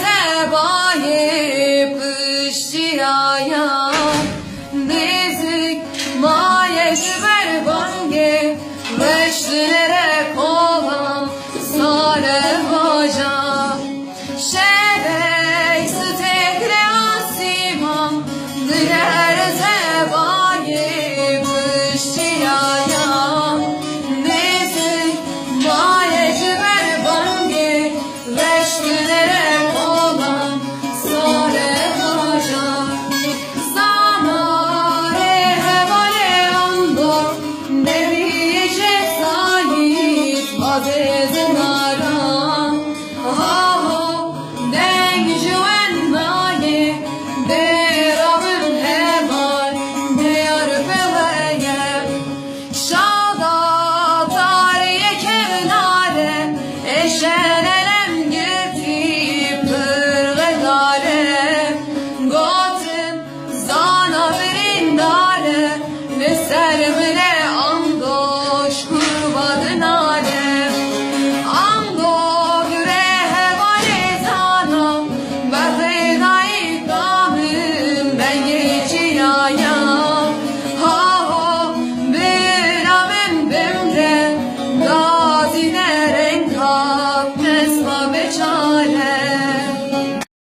زبای پشتیایا نزدیک مایه جبر بانگه وشتره kovam sare hoca şebek stekre asimam diler zebayi püştiyaya nezik maye ciber bangi veştülere kovam sare hoca zamare hevale ando nevice sahip aziz naran